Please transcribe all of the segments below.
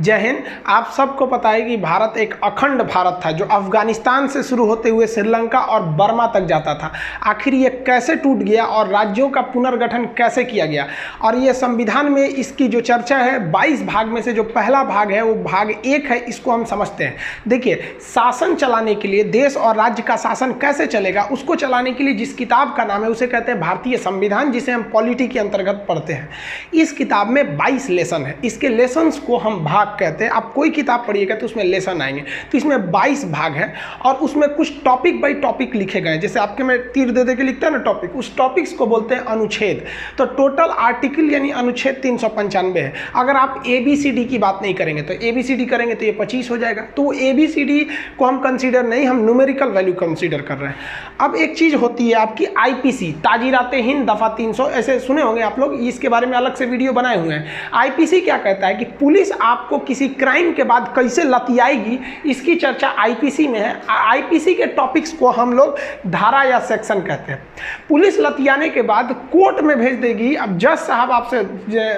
जय हिंद। आप सबको पता है कि भारत एक अखंड भारत था जो अफगानिस्तान से शुरू होते हुए श्रीलंका और बर्मा तक जाता था। आखिर ये कैसे टूट गया और राज्यों का पुनर्गठन कैसे किया गया, और ये संविधान में इसकी जो चर्चा है 22 भाग में से जो पहला भाग है वो भाग 1 है, इसको हम समझते हैं। देखिए, शासन चलाने के लिए, देश और राज्य का शासन कैसे चलेगा उसको चलाने के लिए जिस किताब का नाम है उसे कहते हैं भारतीय संविधान, जिसे हम पॉलिटी के अंतर्गत पढ़ते हैं। इस किताब में 22 लेसन है। इसके लेसन्स को हम भाग कहते हैं। आप कोई किताब पढ़िएगा तो उसमें लेसन आएंगे, तो इसमें 22 भाग है और उसमें कुछ टॉपिक बाई टॉपिक लिखे गए। जैसे आपके में तीर दे के लिखता है ना टॉपिक, उस टॉपिक्स को बोलते हैं अनुच्छेद। तो टोटल आर्टिकल यानी अनुच्छेद 395 है। अगर आप ABCD की बात नहीं करेंगे तो ABCD करेंगे तो ये 25 हो जाएगा। तो ABCD को हम कंसीडर नहीं, हम न्यूमेरिकल वैल्यू कंसीडर कर रहे हैं। अब एक चीज होती है आपकी IPC, ताजीराते हिंद दफा 300, ऐसे सुने होंगे आप लोग, इसके बारे में अलग से वीडियो बनाए हुए हैं। IPC क्या कहता है कि पुलिस आपको किसी क्राइम के बाद कैसे लतियाएगी, इसकी चर्चा IPC में है। IPC के टॉपिक्स को हम लोग धारा या सेक्शन कहते हैं। पुलिस लतियाने के बाद कोर्ट में भेज देगी। अब जज साहब आपसे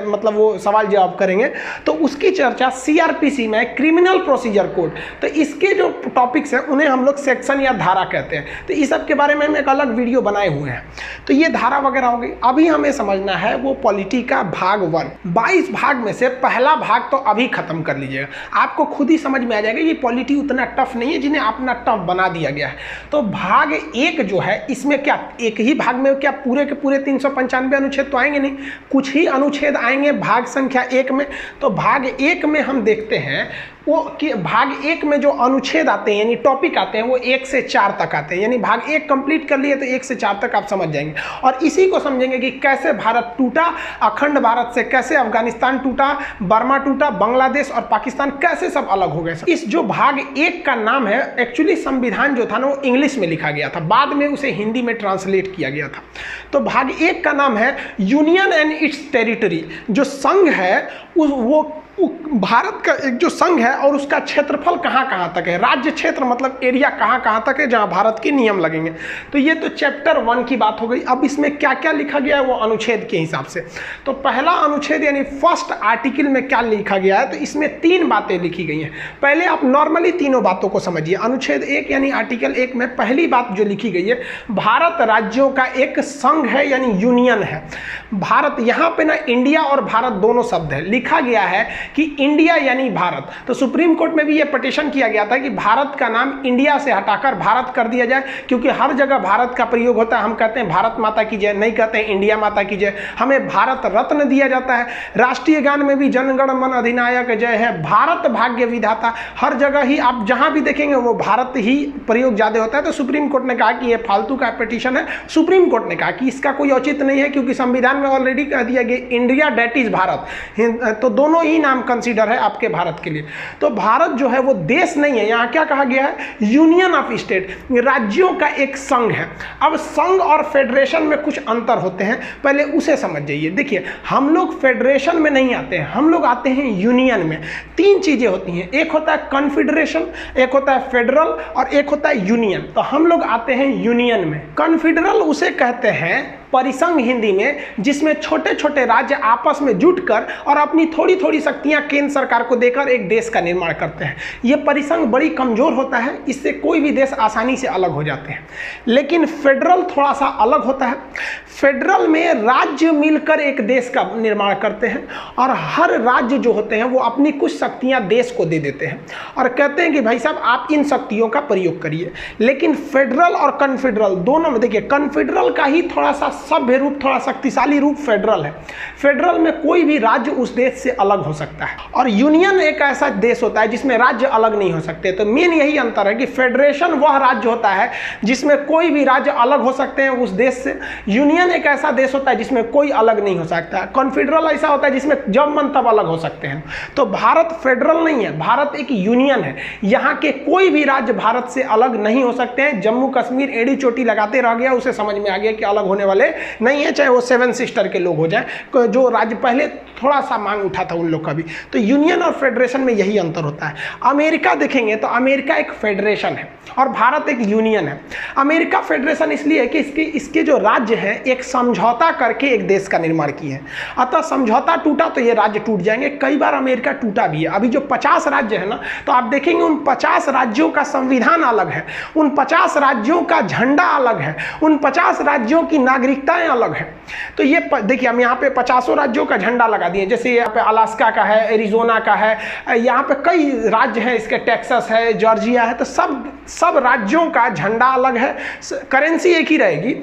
मतलब वो सवाल जवाब करेंगे तो उसकी चर्चा CRPC में, क्रिमिनल प्रोसीजर कोड। तो इसके जो टॉपिक्स हैं उन्हें हम लोग सेक्शन या धारा कहते हैं। तो इस सब के बारे में हम एक अलग वीडियो बनाए हुए हैं। तो ये धारा वगैरह हो गई। अभी हमें समझना है वो पॉलिटी का भाग 1। 22 भाग में से पहला भाग तो अभी खत्म कर लीजिएगा, आपको खुद ही समझ में आ जाएगा ये पॉलिटी उतना टफ नहीं है जिन्हें अपना टफ बना दिया गया है। तो भाग 1 जो है, इसमें क्या एक ही भाग में क्या पूरे के पूरे 395 अनुच्छेद तो आएंगे नहीं, कुछ ही अनुच्छेद आएंगे भाग संख्या 1 में। तो भाग 1 में हम देखते हैं वो कि भाग 1 में जो अनुच्छेद आते हैं यानी टॉपिक आते हैं वो 1 से 4 तक आते हैं। यानी भाग 1 कंप्लीट कर लिए तो 1 से 4 तक आप समझ जाएंगे और इसी को समझेंगे कि कैसे भारत टूटा, अखंड भारत से कैसे अफगानिस्तान टूटा, बर्मा टूटा, बांग्लादेश और पाकिस्तान कैसे सब अलग हो गए। इस जो भाग 1 का नाम है, एक्चुअली संविधान जो था ना वो इंग्लिश में लिखा गया था, बाद में उसे हिंदी में ट्रांसलेट किया गया था। तो भाग 1 का नाम है यूनियन एंड इट्स टेरिटरी। जो संघ है वो भारत का एक जो संघ है और उसका क्षेत्रफल कहाँ कहाँ तक है, राज्य क्षेत्र मतलब एरिया कहाँ कहाँ तक है जहाँ भारत के नियम लगेंगे। तो ये तो चैप्टर 1 की बात हो गई। अब इसमें क्या क्या लिखा गया है वो अनुच्छेद के हिसाब से। तो पहला अनुच्छेद यानी फर्स्ट आर्टिकल में क्या लिखा गया है, तो इसमें 3 बातें लिखी गई हैं। पहले आप नॉर्मली तीनों बातों को समझिए। अनुच्छेद 1 यानी आर्टिकल 1 में पहली बात जो लिखी गई है, भारत राज्यों का एक संघ है यानी यूनियन है। भारत, यहाँ पे ना इंडिया और भारत दोनों शब्द है, लिखा गया है कि इंडिया यानी भारत। तो सुप्रीम कोर्ट में भी यह पिटीशन किया गया था कि भारत का नाम इंडिया से हटाकर भारत कर दिया जाए, क्योंकि हर जगह भारत का प्रयोग होता है। हम कहते हैं भारत माता की जय, नहीं कहते हैं इंडिया माता की जय। हमें भारत रत्न दिया जाता है। राष्ट्रीय गान में भी जनगण मन अधिनायक जय है, भारत भाग्य विधाता। हर जगह ही आप जहां भी देखेंगे वो भारत ही प्रयोग ज्यादा होता है। तो सुप्रीम कोर्ट ने कहा कि यह फालतू का पिटीशन है। सुप्रीम कोर्ट ने कहा कि इसका कोई औचित्य नहीं है, क्योंकि संविधान में ऑलरेडी कह दिया गया इंडिया डेट इज भारत। तो दोनों ही नाम कंसीडर है आपके भारत के लिए। तो भारत जो है वो देश नहीं है, यहां क्या कहा गया है, यूनियन ऑफ स्टेट, राज्यों का एक संघ है। अब संघ और फेडरेशन में कुछ अंतर होते हैं, पहले उसे समझ जाइए। देखिए, हम लोग फेडरेशन में नहीं आते हैं, हम लोग आते हैं यूनियन में। 3 चीजें होती हैं, एक होता है कॉन्फेडरेशन, एक होता है फेडरल और एक होता है यूनियन। तो हम लोग आते हैं यूनियन में। कॉन्फेडरल उसे कहते हैं परिसंघ हिंदी में, जिसमें छोटे छोटे राज्य आपस में जुटकर और अपनी थोड़ी थोड़ी शक्तियां केंद्र सरकार को देकर एक देश का निर्माण करते हैं। यह परिसंघ बड़ी कमजोर होता है, इससे कोई भी देश आसानी से अलग हो जाते हैं। लेकिन फेडरल थोड़ा सा अलग होता है। फेडरल में राज्य मिलकर एक देश का निर्माण करते हैं और हर राज्य जो होते हैं वो अपनी कुछ शक्तियां देश को दे देते हैं और कहते हैं कि भाई साहब आप इन शक्तियों का प्रयोग करिए। लेकिन फेडरल और कॉन्फेडरल दोनों में देखिए, कॉन्फेडरल का ही थोड़ा सा सभ्य रूप, थोड़ा शक्तिशाली रूप फेडरल है। फेडरल में कोई भी राज्य उस देश से अलग हो सकता है और यूनियन एक ऐसा देश होता है जिसमें राज्य अलग नहीं हो सकते। तो मेन यही अंतर है कि फेडरेशन वह राज्य होता है जिसमें कोई भी राज्य अलग हो सकते हैं उस देश से। यूनियन एक ऐसा देश होता है जिसमें कोई अलग नहीं हो सकता। कॉन्फेडरल ऐसा होता है जिसमें जब मन तब अलग हो सकते हैं। तो भारत फेडरल नहीं है, भारत एक यूनियन है। यहाँ के कोई भी राज्य भारत से अलग नहीं हो सकते हैं। जम्मू कश्मीर एड़ी चोटी लगाते रह गया, उसे समझ में आ गया कि अलग होने वाले नहीं है, चाहे वो 7 सिस्टर के लोग हो जाए, जो राज्य पहले थोड़ा सा मांग उठा था उन लोग का भी। तो यूनियन और फेडरेशन में यही अंतर होता है। अमेरिका देखेंगे तो अमेरिका एक फेडरेशन है और भारत एक यूनियन है। अमेरिका फेडरेशन इसलिए है कि इसके जो राज्य हैं एक समझौता करके एक देश का निर्माण किए हैं, अतः समझौता टूटा तो ये राज्य टूट जाएंगे। कई बार अमेरिका टूटा भी है। अभी जो 50 राज्य है ना, तो आप देखेंगे उन 50 राज्यों का संविधान अलग है, उन 50 राज्यों का झंडा अलग है, उन 50 राज्यों की नागरिकताएं अलग है। तो ये देखिए, हम यहाँ पे 50 राज्यों का झंडा लगा दिए, जैसे यहाँ पे अलास्का का है, एरिजोना का है, यहाँ पे कई राज्य हैं, इसके टेक्सास है, जॉर्जिया है। तो सब राज्यों का झंडा अलग है, करेंसी एक ही रहेगी,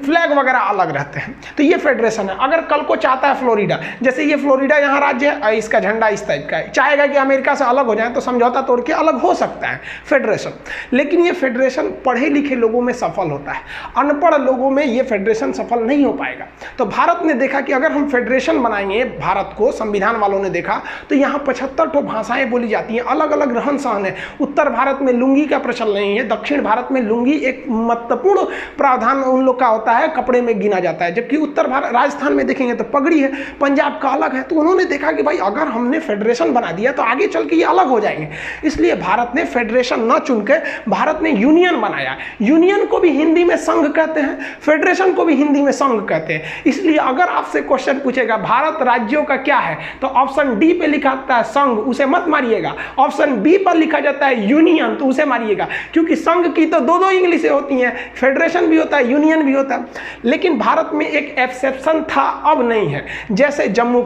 फ्लैग वगैरह अलग रहते हैं। तो ये फेडरेशन है। अगर कल को चाहता है फ्लोरिडा, जैसे ये फ्लोरिडा यहाँ राज्य है, इसका झंडा इस टाइप का है, चाहेगा कि अमेरिका से अलग हो जाए तो समझौता तोड़ के अलग हो सकता है, फेडरेशन। लेकिन ये फेडरेशन पढ़े लिखे लोगों में सफल होता है, अनपढ़ लोगों में ये फेडरेशन सफल नहीं हो पाएगा। तो भारत ने देखा कि अगर हम फेडरेशन बनाएंगे भारत को, संविधान वालों ने देखा तो यहाँ 75 भाषाएं बोली जाती हैं, अलग अलग रहन सहन है। उत्तर भारत में लुंगी का प्रचलन नहीं है, दक्षिण भारत में लुंगी एक महत्वपूर्ण प्रावधान उन लोग का होता है, कपड़े में गिना जाता है। जबकि उत्तर भारत, राजस्थान में देखेंगे तो पगड़ी है, पंजाब का अलग है। तो उन्होंने देखा कि भाई अगर हमने फेडरेशन बना दिया तो आगे चल के ये अलग हो जाएंगे, इसलिए भारत ने फेडरेशन न चुन के भारत ने यूनियन बनाया। यूनियन को भी हिंदी में संघ कहते हैं, फेडरेशन को भी हिंदी में संघ कहते हैं। इसलिए अगर आपसे क्वेश्चन पूछेगा भारत राज्यों का क्या है, तो ऑप्शन डी पे लिखा होता है संघ, उसे मत मारिएगा। ऑप्शन बी पर लिखा जाता है यूनियन, तो उसे मारिएगा, क्योंकि संघ की तो दो इंग्लिशें होती हैं, फेडरेशन भी होता है, यूनियन भी होता है। लेकिन भारत में एक एक्सेप्शन था, अब नहीं है। जैसे जम्मू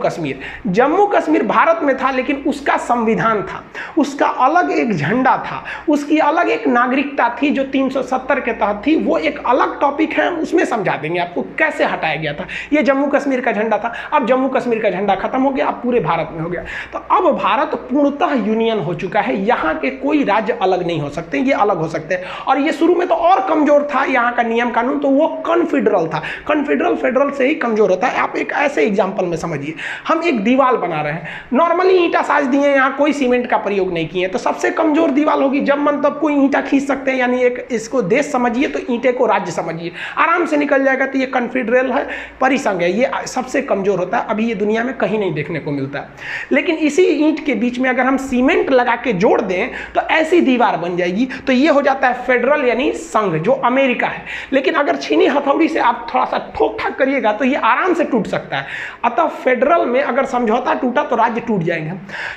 कश्मीर भारत में था, लेकिन उसका संविधान था, उसका अलग एक झंडा था, उसकी अलग एक नागरिकता थी जो 370 के तहत थी। वो एक अलग टॉपिक है, उसमें समझा देंगे आपको कैसे हटाया गया था। ये जम्मू कश्मीर का झंडा था, अब जम्मू कश्मीर का झंडा खत्म हो गया, अब पूरे भारत में हो गया। तो अब भारत पूर्णतः यूनियन हो चुका है, यहाँ के कोई राज्य अलग नहीं हो सकते, ये अलग हो सकते हैं। और ये शुरू में तो और कमजोर था यहाँ का नियम कानून, तो वो कॉन्फेडरल था। कॉन्फेडरल फेडरल से ही कमजोर होता है। आप एक ऐसे एग्जाम्पल में समझिए, हम एक दीवार बना रहे हैं, नॉर्मली ईंटा साज दिए, यहाँ कोई सीमेंट का प्रयोग नहीं किए, तो सबसे कमजोर दीवार होगी। जब मन तब कोई ईंटा खींच सकते हैं, यानी एक इसको देश समझिए तो ईंटे को राज्य समझिए, आराम से निकल जाएगा। तो ये कॉन्फेडरल है, परिसंघ है, ये सबसे कमजोर होता है। अभी ये दुनिया में कहीं नहीं देखने को मिलता है। लेकिन इसी ईंट के बीच में अगर हम सीमेंट लगा के जोड़ दें तो ऐसी दीवार बन जाएगी। तो ये हो जाता है फेडरल यानी संघ, जो अमेरिका है। लेकिन अगर छीनी हथौड़ी से आप थोड़ा सा ठोक ठाक करिएगा तो ये आराम से टूट सकता है। अतः फेडरल में अगर समझौता टूटा तो राज्य टूट जाएंगे।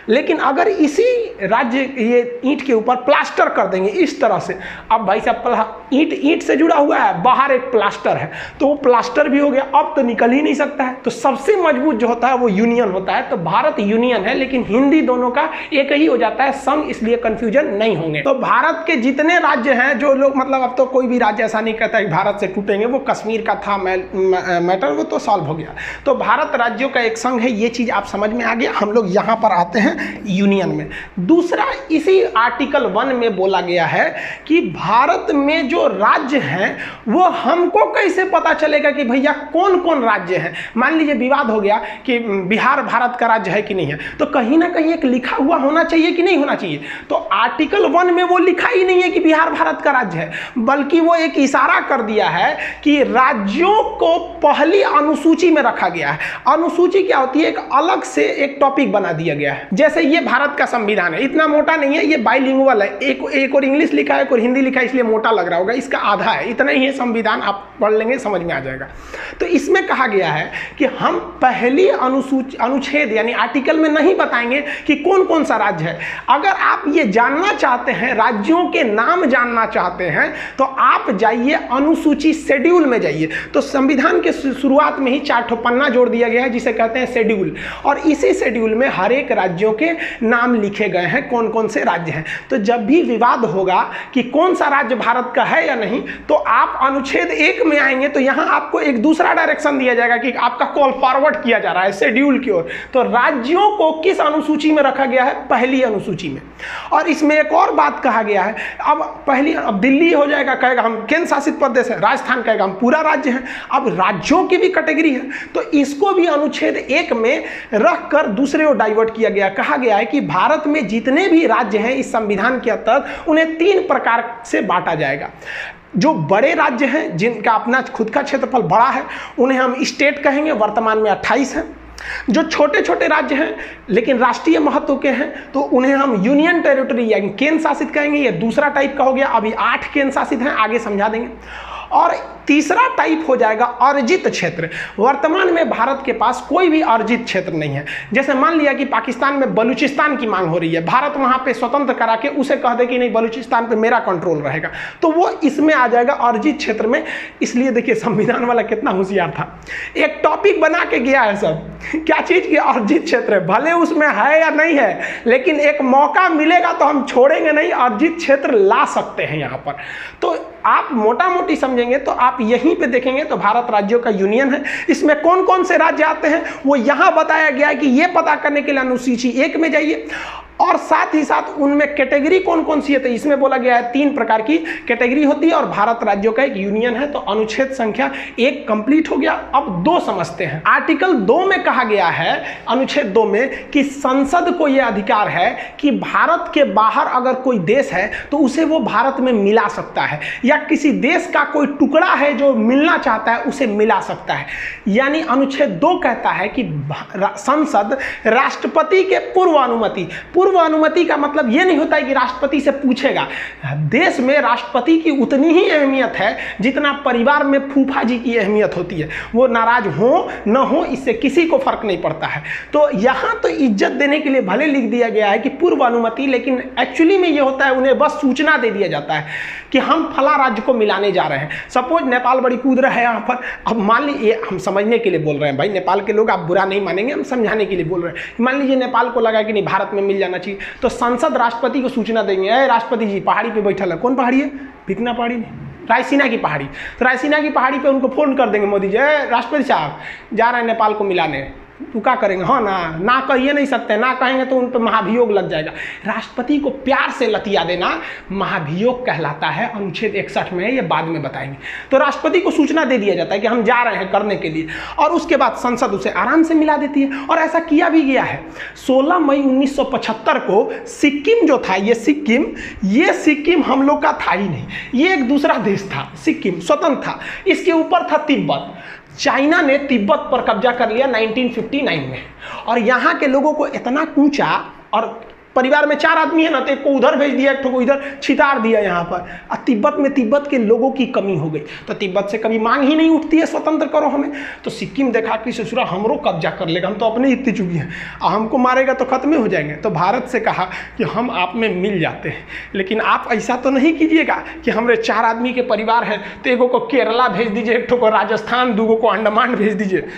लेकिन अगर इसी राज्य ये ईंट के ऊपर प्लास्टर कर देंगे इस तरह से, अब भाई साहब ईंट से जुड़ा हुआ है, बाहर एक प्लास्टर है, तो वो प्लास्टर भी हो गया, अब तो निकल ही नहीं सकता है। तो सबसे मजबूत जो होता है वो यूनियन होता है। तो भारत यूनियन है, लेकिन हिंदी दोनों का एक ही हो जाता है, संघ, इसलिए कंफ्यूजन नहीं होंगे। तो भारत के जितने राज्य हैं, जो लोग मतलब अब तो कोई भी राज्य ऐसा नहीं कहता कि भारत से टूटेंगे, वो कश्मीर का था मैटर, वो तो सॉल्व हो गया। तो भारत राज्यों का एक संघ है, ये चीज आप समझ में आ गया। हम लोग यहाँ पर आते हैं यूनियन में। दूसरा, इसी आर्टिकल 1 में बोला गया है कि भारत में जो राज्य हैं वो हमको कैसे पता चलेगा कि भैया कौन कौन राज्य हैं। मान लीजिए विवाद हो गया कि बिहार भारत का राज्य है कि नहीं है, तो कहीं ना कहीं एक लिखा हुआ होना चाहिए कि नहीं होना चाहिए। तो आर्टिकल 1 में वो लिखा ही नहीं है कि बिहार भारत का राज्य है, बल्कि वो एक इशारा कर दिया है कि राज्यों को पहली अनुसूची में रखा गया है। अनुसूची क्या होती है, एक अलग से एक टॉपिक बना दिया गया है। जैसे ये भारत का संविधान है, इतना मोटा नहीं है, ये बाइलिंगुअल है, एक और इंग्लिश लिखा है, एक और हिंदी लिखा है, इसलिए मोटा लग रहा होगा, इसका आधा है, इतना ही है संविधान। आप पढ़ लेंगे समझ में आ जाएगा। तो इसमें कहा गया है कि हम पहली अनुच्छेद यानी आर्टिकल में नहीं बताएंगे कि कौन कौन सा राज्य है। अगर आप ये जानना चाहते हैं, राज्यों के नाम जानना चाहते हैं, तो आप जाइए अनुसूची शेड्यूल में जाइए। तो संविधान के शुरुआत में ही 4 पन्ना जोड़ दिया गया है, जिसे कहते हैं शेड्यूल, और इसी शेड्यूल में हर एक राज्यों के नाम लिखे गए हैं, कौन कौन से राज्य हैं। तो जब भी विवाद होगा कि कौन सा राज्य भारत का है या नहीं, तो आप अनुच्छेद 1 में आएंगे तो यहां आपको एक दूसरा डायरेक्शन दिया जाएगा कि आपका कॉल फॉरवर्ड किया जा रहा है शेड्यूल की ओर। तो राज्यों को किस अनुसूची में रखा गया है, पहली अनुसूची में। और इसमें एक और बात कहा गया है, अब दिल्ली हो जाएगा, कहेगा हम केंद्र शासित प्रदेश है, राजस्थान कहेगा हम पूरा राज्य है। अब राज्यों की भी कैटेगरी है, तो इसको भी अनुच्छेद 1 में रखकर दूसरे ओर डाइवर्ट किया गया। कहा गया है कि भारत में जितने भी राज्य हैं इस संविधान के तहत उन्हें 3 प्रकार से बांटा जाएगा। जो बड़े राज्य हैं जिनका अपना खुद का क्षेत्रफल बड़ा है उन्हें हम स्टेट कहेंगे, वर्तमान में 28 हैं। जो छोटे छोटे राज्य हैं लेकिन राष्ट्रीय महत्व के हैं तो उन्हें हम यूनियन टेरिटरी यानी केंद्र शासित कहेंगे। ये दूसरा टाइप का हो गया। अभी 8 केंद्र शासित हैं, आगे समझा देंगे। और तीसरा टाइप हो जाएगा अर्जित क्षेत्र। वर्तमान में भारत के पास कोई भी अर्जित क्षेत्र नहीं है। जैसे मान लिया कि पाकिस्तान में बलूचिस्तान की मांग हो रही है, भारत वहां पे स्वतंत्र करा के उसे कह दे कि नहीं बलूचिस्तान पे मेरा कंट्रोल रहेगा, तो वो इसमें आ जाएगा अर्जित क्षेत्र में। इसलिए देखिए संविधान वाला कितना होशियार था, एक टॉपिक बना के गया है सब, क्या चीज की अर्जित क्षेत्र है, भले उसमें है या नहीं है लेकिन एक मौका मिलेगा तो हम छोड़ेंगे नहीं, अर्जित क्षेत्र ला सकते हैं यहाँ पर। तो आप मोटा मोटी समझेंगे तो आप यहीं पे देखेंगे तो भारत राज्यों का यूनियन है। इसमें कौन कौन से राज्य आते हैं वो यहां बताया गया है कि ये पता करने के लिए अनुसूची 1 में जाइए, और साथ ही साथ उनमें कैटेगरी कौन कौन सी है तो इसमें बोला गया है 3 प्रकार की कैटेगरी होती है और भारत राज्यों का एक यूनियन है। तो अनुच्छेद संख्या 1 कंप्लीट हो गया। अब 2 समझते हैं। आर्टिकल 2 में कहा गया है, अनुच्छेद 2 में, कि संसद को यह अधिकार है कि भारत के बाहर अगर कोई देश है तो उसे वो भारत में मिला सकता है, या किसी देश का कोई टुकड़ा है जो मिलना चाहता है उसे मिला सकता है। यानी अनुच्छेद 2 कहता है कि संसद राष्ट्रपति के पूर्व अनुमति का मतलब यह नहीं होता है कि राष्ट्रपति से पूछेगा। देश में राष्ट्रपति की उतनी ही अहमियत है जितना परिवार में फूफा जी की अहमियत होती है। वो नाराज हो न हो इससे किसी को फर्क नहीं पड़ता है। तो यहां तो इज्जत देने के लिए भले लिख दिया गया है कि पूर्व अनुमति, लेकिन एक्चुअली में ये होता है उन्हें बस सूचना दे दिया जाता है कि हम फला राज्य को मिलाने जा रहे हैं। सपोज नेपाल बड़ी कूद रहा है यहाँ पर। अब मान लीजिए, हम समझने के लिए बोल रहे हैं भाई, नेपाल के लोग आप बुरा नहीं मानेंगे, हम समझाने के लिए बोल रहे हैं। मान लीजिए नेपाल को लगा कि नहीं भारत में मिल जाना चाहिए, तो संसद राष्ट्रपति को सूचना देंगे, अरे राष्ट्रपति जी पहाड़ी पे बैठल है। कौन पहाड़ी है? भिकना पहाड़ी नहीं, रायसीना की पहाड़ी। तो रायसीना की पहाड़ी पे उनको फोन कर देंगे, मोदी जी राष्ट्रपति साहब जा रहे हैं नेपाल को मिलाने, तो क्या करेंगे? हाँ ना कहिए नहीं सकते, ना कहेंगे तो उन पर महाभियोग लग जाएगा। राष्ट्रपति को प्यार से लतिया देना महाभियोग कहलाता है, अनुच्छेद 61 में, ये बाद में बताएंगे। तो राष्ट्रपति को सूचना दे दिया जाता है कि हम जा रहे हैं करने के लिए, और उसके बाद संसद उसे आराम से मिला देती है। और ऐसा किया भी गया है। 16 मई 1975 को सिक्किम जो था, ये सिक्किम हम लोग का था ही नहीं, ये एक दूसरा देश था। सिक्किम स्वतंत्र था, इसके ऊपर था तिब्बत। चाइना ने तिब्बत पर कब्जा कर लिया 1959 में, और यहाँ के लोगों को इतना कूचा, और परिवार में 4 आदमी है ना, तो एक को उधर भेज दिया, एक को इधर छितार दिया यहाँ पर। और तिब्बत के लोगों की कमी हो गई, तो तिब्बत से कभी मांग ही नहीं उठती है स्वतंत्र करो हमें। तो सिक्किम देखा कि ससुरा हमरो कब्जा कर लेगा, हम तो अपने इतनी चुकी हैं, हमको मारेगा तो खत्म ही हो जाएंगे। तो भारत से कहा कि हम आप में मिल जाते हैं, लेकिन आप ऐसा तो नहीं कीजिएगा कि हमारे 4 आदमी के परिवार है तो एक को केरला भेज दीजिए, एक को राजस्थान, 2 को अंडमान भेज दीजिए।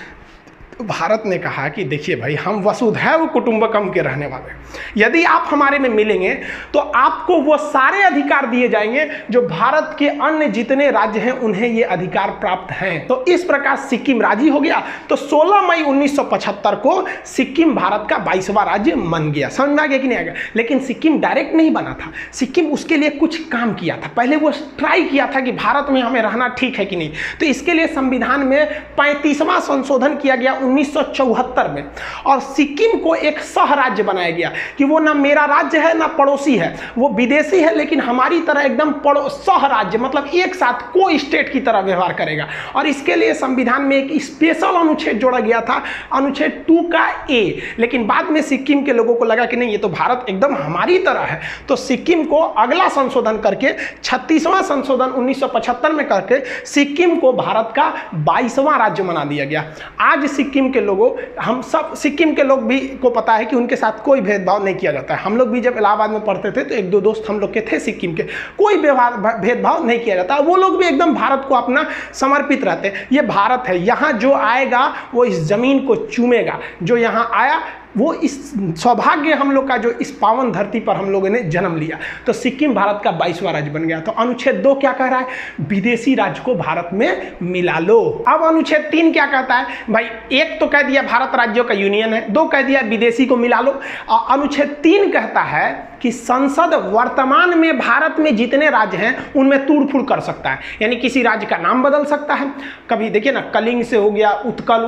भारत ने कहा कि देखिए भाई, हम वसुधैव कुटुंबकम के रहने वाले, यदि आप हमारे में मिलेंगे तो आपको वो सारे अधिकार दिए जाएंगे जो भारत के अन्य जितने राज्य हैं उन्हें ये अधिकार प्राप्त हैं। तो इस प्रकार सिक्किम राजी हो गया। तो 16 मई 1975 को सिक्किम भारत का 22वां राज्य बन गया। समझ में आ गया कि नहीं आ गया? लेकिन सिक्किम डायरेक्ट नहीं बना था, सिक्किम उसके लिए कुछ काम किया था। पहले वो ट्राई किया था कि भारत में हमें रहना ठीक है कि नहीं। तो इसके लिए संविधान में 35वां संशोधन किया गया 1974 में, और सिक्किम को एक सह राज्य बनाया गया कि वो ना मेरा राज्य है ना पड़ोसी है, वो विदेशी है लेकिन हमारी तरह एकदम सह राज्य, मतलब एक साथ को स्टेट की तरह व्यवहार करेगा। और इसके लिए संविधान में एक स्पेशल अनुच्छेद जोड़ा गया था, अनुच्छेद 2 का ए। लेकिन बाद में सिक्किम के लोगों को लगा कि नहीं, ये तो भारत एकदम हमारी तरह है। तो सिक्किम को अगला संशोधन करके 36वां संशोधन 1975 में करके सिक्किम को भारत का 22वां राज्य बना दिया गया। आज सिक्किम के लोगों, हम सब सिक्किम के लोग भी को पता है कि उनके साथ कोई भेदभाव नहीं किया जाता है। हम लोग भी जब इलाहाबाद में पढ़ते थे तो 1-2 दोस्त हम लोग के थे सिक्किम के, कोई भेदभाव नहीं किया जाता। वो लोग भी एकदम भारत को अपना समर्पित रहते हैं। ये भारत है, यहाँ जो आएगा वो इस जमीन को चूमेगा। जो यहाँ आया वो इस सौभाग्य हम लोग का, जो इस पावन धरती पर हम लोगों ने जन्म लिया। तो सिक्किम भारत का 22वां राज्य बन गया। तो अनुच्छेद 2 क्या कह रहा है? विदेशी राज्य को भारत में मिला लो। अब अनुच्छेद 3 क्या कहता है? भाई, एक तो कह दिया भारत राज्यों का यूनियन है, 2 कह दिया विदेशी को मिला लो। और अनुच्छेद 3 कहता है कि संसद वर्तमान में भारत में जितने राज्य हैं उनमें तोड़-फोड़ कर सकता है। यानी किसी राज्य का नाम बदल सकता है। कभी देखिए ना, कलिंग से हो गया उत्कल,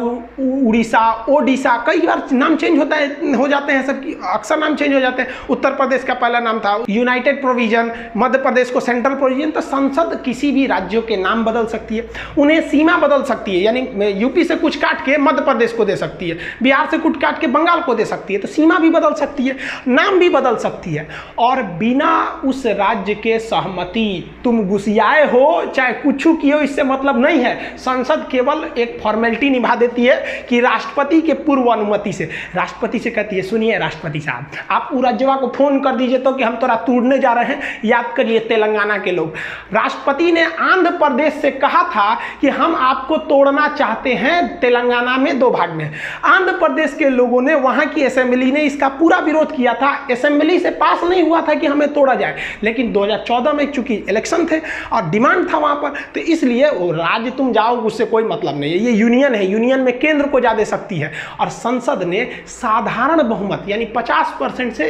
उड़ीसा, ओडिशा, कई बार नाम चेंज होता होता है, हो जाते हैं सबकी, अक्सर नाम चेंज हो जाते हैं। उत्तर प्रदेश का पहला नाम था यूनाइटेड प्रोविजन, मध्य प्रदेश को सेंट्रल प्रोविजन। तो संसद किसी भी राज्यों के नाम बदल सकती है, उन्हें सीमा बदल सकती है, यानी यूपी से कुछ काट के मध्य प्रदेश को दे सकती है, बिहार से कुछ काट के बंगाल को दे सकती है। तो सीमा भी बदल सकती है, नाम भी बदल सकती है, और बिना उस राज्य के सहमति, तुम घुसियाए हो चाहे कुछ किए हो, इससे मतलब नहीं है। संसद केवल एक फॉर्मेलिटी निभा देती है कि राष्ट्रपति के पूर्व अनुमति से, राष्ट्रपति से कहती है सुनिए राष्ट्रपति साहब, आप उरज्जवा को फोन कर दीजिए तो कि हम तोरा तोड़ने जा रहे हैं। याद करिए तेलंगाना के लोग, राष्ट्रपति ने आंध्र प्रदेश से कहा था कि हम आपको तोड़ना चाहते हैं तेलंगाना में 2 भाग में। आंध्र प्रदेश के लोगों ने, वहां की असेंबली ने इसका पूरा विरोध किया था। असेंबली से पास नहीं हुआ था कि हमें तोड़ा जाए, लेकिन 2014 में चूंकि इलेक्शन थे और डिमांड था वहां पर, तो इसलिए वो राज्य तुम जाओ उससे कोई मतलब नहीं है, ये यूनियन है, यूनियन में केंद्र को जा दे सकती है। और संसद ने साधारण बहुमत यानी 50% से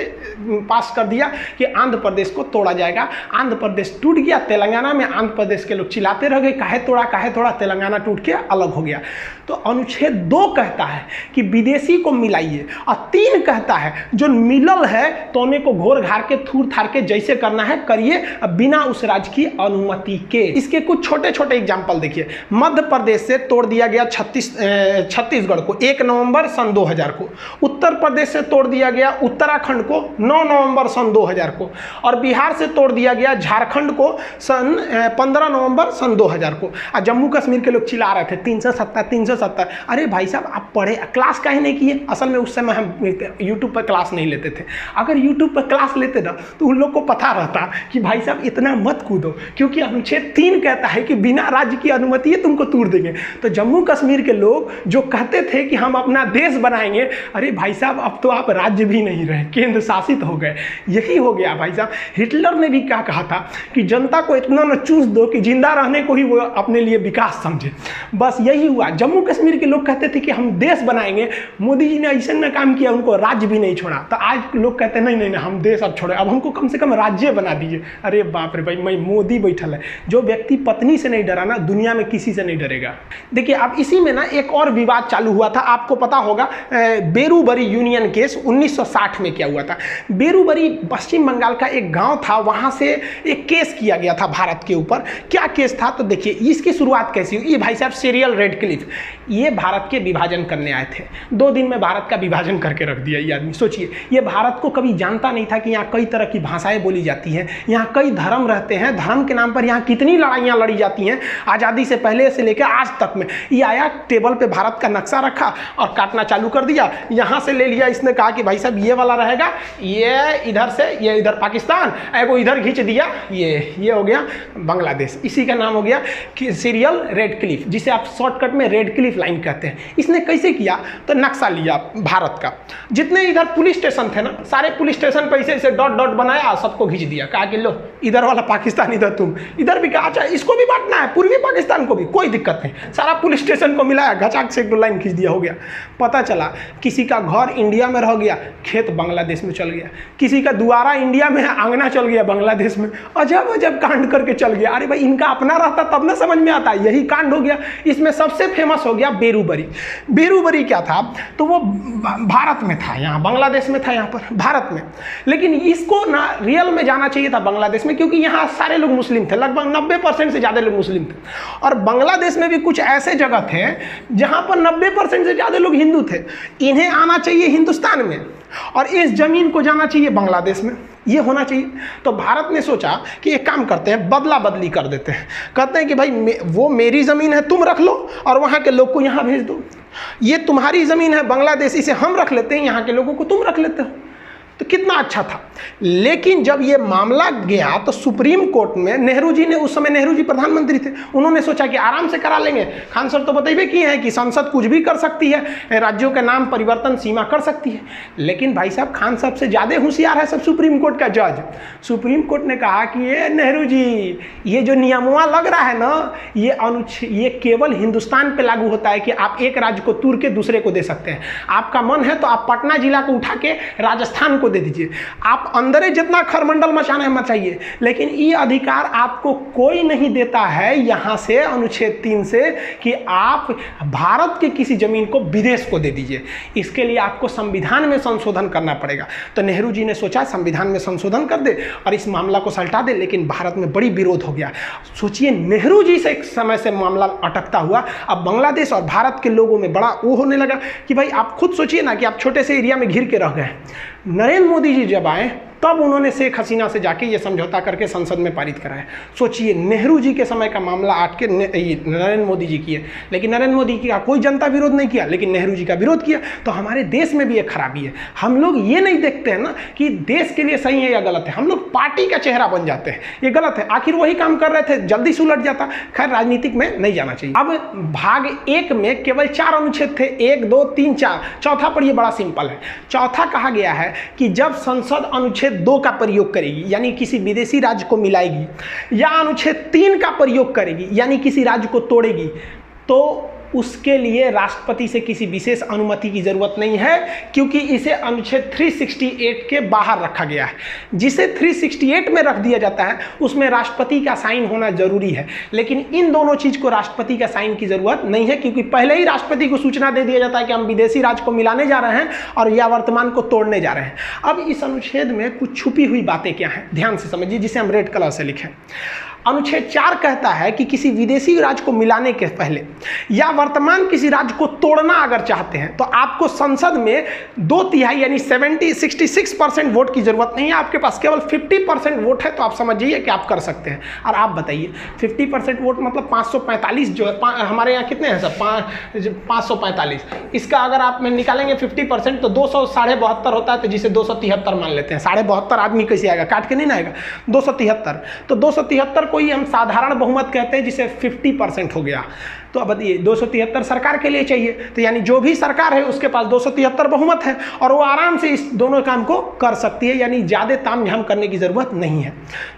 पास कर दिया कि आंध्र प्रदेश को तोड़ा जाएगा। आंध्र प्रदेश टूट गया। तेलंगाना में आंध्र प्रदेश के लोग चिल्लाते रह गए, काहे तोड़ा, तेलंगाना टूट के अलग हो गया। तो अनुच्छेद 2 कहता है कि विदेशी को मिलाइए, और 3 कहता है जो मिलल है तो उन्हें को घोर घार के थूर थार के जैसे करना है करिए, बिना उस राज्य की अनुमति के। इसके कुछ छोटे छोटे एग्जाम्पल देखिए। मध्य प्रदेश से तोड़ दिया गया छत्तीसगढ़ को 1 नवंबर सन 2000 को, उत्तर प्रदेश से तोड़ दिया गया उत्तराखंड को 9 नवंबर सन 2000 को, और बिहार से तोड़ दिया गया झारखंड को सन 15 नवंबर सन 2000 को। और जम्मू कश्मीर के लोग चिल्ला रहे थे 370। अरे भाई साहब, आप पढ़े, क्लास काहे नहीं किए? असल में उस समय हम यूट्यूब पर क्लास नहीं लेते थे। अगर यूट्यूब पर क्लास लेते ना तो उन लोग को पता रहता कि भाई साहब इतना मत कूदो, क्योंकि अनुच्छेद 3 कहता है कि बिना राज्य की अनुमति है तुमको तोड़ देंगे। तो जम्मू कश्मीर के लोग जो कहते थे कि हम अपना देश बनाएंगे, अरे भाई साहब अब तो आप राज्य भी नहीं रहे, केंद्र शासित हो गए। यही हो गया भाई साहब। हिटलर ने भी क्या कहा था कि जनता को इतना न चूस दो कि जिंदा रहने को ही वो अपने लिए विकास समझे। बस यही हुआ। जम्मू कश्मीर के लोग कहते थे कि हम देश बनाएंगे, मोदी जी ने ऐसा में काम किया, उनको राज्य भी नहीं छोड़ा। तो आज लोग कहते हैं नहीं हम देश अब छोड़े, अब हमको कम से कम राज्य बना दीजिए। अरे बाप रे भाई, मैं मोदी बैठल है। जो व्यक्ति पत्नी से नहीं डरा ना, दुनिया में किसी से नहीं डरेगा। देखिए अब इसी में ना एक और विवाद चालू हुआ था, आपको पता होगा बेरूबरी यूनियन केस 1960 में क्या हुआ था। बेरूबरी पश्चिम बंगाल का एक गांव था, वहां से एक केस किया गया था भारत के ऊपर। क्या केस था तो देखिए इसकी शुरुआत कैसी हुई। ये भाई साहब सीरियल रेडक्लिफ, ये भारत के विभाजन करने आए थे। 2 दिन में भारत का विभाजन करके रख दिया ये आदमी। सोचिए, ये भारत को कभी जानता नहीं था कि यहाँ कई तरह की भाषाएं बोली जाती हैं, यहाँ कई धर्म रहते हैं, धर्म के नाम पर यहाँ कितनी लड़ाइयाँ लड़ी जाती हैं आज़ादी से पहले से लेकर आज तक में। ये आया टेबल पे भारत का नक्शा रखा और काटना चालू कर दिया। यहाँ से ले लिया, इसने कहा कि भाई साहब ये वाला रहेगा, ये इधर से, ये इधर पाकिस्तान, एगो इधर खींच दिया, ये हो गया बांग्लादेश। इसी का नाम हो गया कि सीरियल रेडक्लिफ, जिसे आप शॉर्टकट में रेडक्लिफ लाइन कहते हैं। इसने कैसे किया तो नक्शा लिया भारत का, जितने इधर पुलिस स्टेशन थे ना, सारे पुलिस स्टेशन पर ऐसे डॉट डॉट बनाया, सबको खींच दिया। कहा कि लो इधर वाला पाकिस्तान, इधर तुम, इधर भी कहा अच्छा इसको भी बांटना है, पूर्वी पाकिस्तान को भी, कोई दिक्कत नहीं। सारा पुलिस स्टेशन को मिलाया, घचाक से 1 लाइन खींच दिया, हो गया। पता चला किसी का घर इंडिया में रह गया, खेत बांग्लादेश में चल गया। किसी का दुआरा इंडिया में है, आंगना चल गया बांग्लादेश में। अजब अजब कांड करके चल गया। अरे भाई इनका अपना रहता तब ना समझ में आता, यही कांड हो गया। इसमें सबसे फेमस हो गया बेरूबरी। बेरूबरी क्या था तो वो भारत में था, यहाँ बांग्लादेश में था, यहाँ पर भारत में। लेकिन इसको ना रियल में जाना चाहिए था बांग्लादेश में, क्योंकि यहाँ सारे लोग मुस्लिम थे, लगभग 90% से ज़्यादा लोग मुस्लिम थे। और बांग्लादेश में भी कुछ ऐसे जगह थे जहाँ पर 90% से ज़्यादा लोग हिंदू थे। इन्हें आना चाहिए हिंदुस्तान में और इस जमीन को जाना चाहिए बांग्लादेश में, ये होना चाहिए। तो भारत ने सोचा कि एक काम करते हैं, बदला बदली कर देते हैं। कहते हैं कि भाई वो मेरी ज़मीन है, तुम रख लो और वहाँ के लोग को यहाँ भेज दो। ये तुम्हारी ज़मीन है बांग्लादेश, इसे हम रख लेते हैं, यहाँ के लोगों को तुम रख लेते हो। तो कितना अच्छा था। लेकिन जब ये मामला गया तो सुप्रीम कोर्ट में नेहरू जी ने, उस समय नेहरू जी प्रधानमंत्री थे, उन्होंने सोचा कि आराम से करा लेंगे। खान सर तो बताइए किए हैं कि संसद कुछ भी कर सकती है, राज्यों के नाम परिवर्तन सीमा कर सकती है। लेकिन भाई साहब खान साहब से ज़्यादा होशियार है सब सुप्रीम कोर्ट का जज। सुप्रीम कोर्ट ने कहा कि ये नेहरू जी, ये जो नियमवा लग रहा है ना, ये केवल हिंदुस्तान पर लागू होता है कि आप एक राज्य को तोड़ के दूसरे को दे सकते हैं। आपका मन है तो आप पटना जिला को उठा के राजस्थान को दे दीजिए, आप अंदर जितना खरमंडल मचाना है मचाइए, लेकिन ये अधिकार आपको कोई नहीं देता है यहां से अनुच्छेद 3 से कि आप भारत के किसी जमीन को विदेश को दे दीजिए। इसके लिए आपको संविधान में संशोधन करना पड़ेगा। तो नेहरू जी ने सोचा संविधान में संशोधन कर दे और इस मामला को सलटा दे, लेकिन भारत में बड़ी विरोध हो गया। सोचिए, नेहरू जी से एक समय से मामला अटकता हुआ अब बांग्लादेश और भारत के लोगों में बड़ा वो होने लगा कि भाई आप खुद सोचिए ना कि आप छोटे से एरिया में घिर के रह गए। नरेंद्र मोदी जी जब आए तब उन्होंने शेख हसीना से जाके ये समझौता करके संसद में पारित कराया। सोचिए, नेहरू जी के समय का मामला आट के नरेंद्र मोदी जी किए, लेकिन नरेंद्र मोदी जी का कोई जनता विरोध नहीं किया, लेकिन नेहरू जी का विरोध किया। तो हमारे देश में भी एक खराबी है, हम लोग ये नहीं देखते हैं ना कि देश के लिए सही है या गलत है, हम लोग पार्टी का चेहरा बन जाते हैं, ये गलत है। आखिर वही काम कर रहे थे, जल्दी से उलट जाता। खैर, राजनीतिक में नहीं जाना चाहिए। अब भाग 1 में केवल 4 अनुच्छेद थे, 1, 2, 3, 4। चौथा पर ये बड़ा सिंपल है। चौथा कहा गया है कि जब संसद अनुच्छेद 2 का प्रयोग करेगी यानी किसी विदेशी राज्य को मिलाएगी, या अनुच्छेद 3 का प्रयोग करेगी यानी किसी राज्य को तोड़ेगी, तो उसके लिए राष्ट्रपति से किसी विशेष अनुमति की जरूरत नहीं है, क्योंकि इसे अनुच्छेद 368 के बाहर रखा गया है। जिसे 368 में रख दिया जाता है उसमें राष्ट्रपति का साइन होना जरूरी है, लेकिन इन दोनों चीज को राष्ट्रपति का साइन की जरूरत नहीं है, क्योंकि पहले ही राष्ट्रपति को सूचना दे दिया जाता है कि हम विदेशी राज्य को मिलाने जा रहे हैं और या वर्तमान को तोड़ने जा रहे हैं। अब इस अनुच्छेद में कुछ छुपी हुई बातें क्या हैं, ध्यान से समझिए, जिसे हम रेड कलर से लिखें। अनुच्छेद 4 कहता है कि किसी विदेशी राज्य को मिलाने के पहले या वर्तमान किसी राज्य को तोड़ना अगर चाहते हैं तो आपको संसद में 2/3 यानी 66% वोट की जरूरत नहीं है, आपके पास केवल 50% वोट है, तो आप समझिए कि आप कर सकते हैं। और आप बताइए 50% वोट मतलब 545 जो है, हमारे यहाँ कितने हैं सर, 545, इसका अगर आप में निकालेंगे 50% तो 272 होता है, तो जिसे 273 मान लेते हैं। 72 आदमी कैसे आएगा, काट के नहीं ना आएगा, 273। तो 273 कोई हम साधारण बहुमत कहते हैं, जिसे 50% हो गया। तो अब बताइए 273 सरकार के लिए चाहिए, तो यानी जो भी सरकार है उसके पास 273 बहुमत है और वो आराम से इस दोनों काम को कर सकती है, यानी ज़्यादा तामझाम करने की ज़रूरत नहीं है।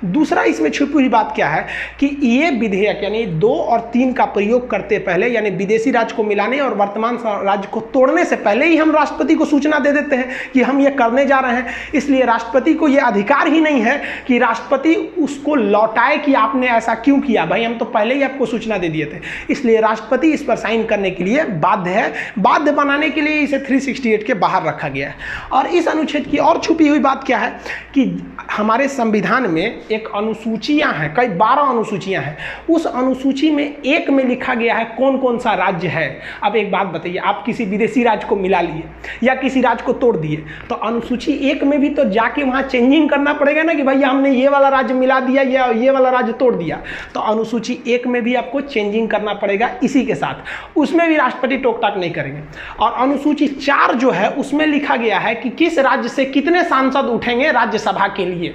दूसरा इसमें छुपी हुई बात क्या है कि ये विधेयक यानी 2 और 3 का प्रयोग करते पहले, यानी विदेशी राज्य को मिलाने और वर्तमान राज्य को तोड़ने से पहले ही हम राष्ट्रपति को सूचना दे देते हैं कि हम ये करने जा रहे हैं। इसलिए राष्ट्रपति को ये अधिकार ही नहीं है कि राष्ट्रपति उसको लौटाए कि आपने ऐसा क्यों किया, भाई हम तो पहले ही आपको सूचना दे दिए थे। इसलिए राष्ट्रपति इस पर साइन करने के लिए बाध्य है। बाध्य बनाने के लिए इसे 368 के बाहर रखा गया है। और इस अनुच्छेद की और छुपी हुई बात क्या है कि हमारे संविधान में एक अनुसूचियां हैं, कई 12 अनुसूचियां हैं। उस अनुसूची में 1 में लिखा गया है कौन कौन सा राज्य है। अब एक बात बताइए, आप किसी विदेशी राज्य को मिला लिए या किसी राज्य को तोड़ दिए, तो अनुसूची 1 में भी तो जाके वहां चेंजिंग करना पड़ेगा ना कि भैया हमने ये वाला राज्य मिला दिया या ये वाला राज्य तोड़ दिया। तो अनुसूची 1 में भी आपको चेंजिंग करना पड़ेगा। इसी के साथ उसमें भी राष्ट्रपति टोक-टाक नहीं करेंगे। और अनुसूची 4 जो है उसमें लिखा गया है कि किस राज्य से कितने सांसद उठेंगे राज्यसभा के लिए।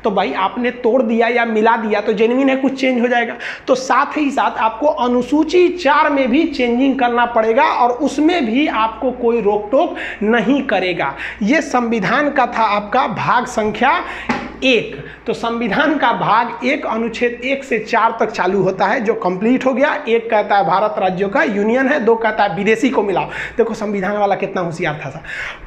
तो भाई आपने तोड़ दिया या मिला दिया तो जेन्युइन है, कुछ चेंज हो जाएगा। तो साथ ही साथ आपको अनुसूची 4 में भी चेंजिंग करना पड़ेगा और उसमें भी आपको कोई रोक टोक नहीं करेगा। ये संविधान का था आपका भाग संख्या 1। तो संविधान का भाग 1 अनुच्छेद 1 से 4 तक चालू होता है, जो कंप्लीट हो गया। 1 कहता है भारत राज्यों का यूनियन है, 2 कहता है विदेशी को मिलाओ। देखो संविधान वाला कितना होशियार था सर,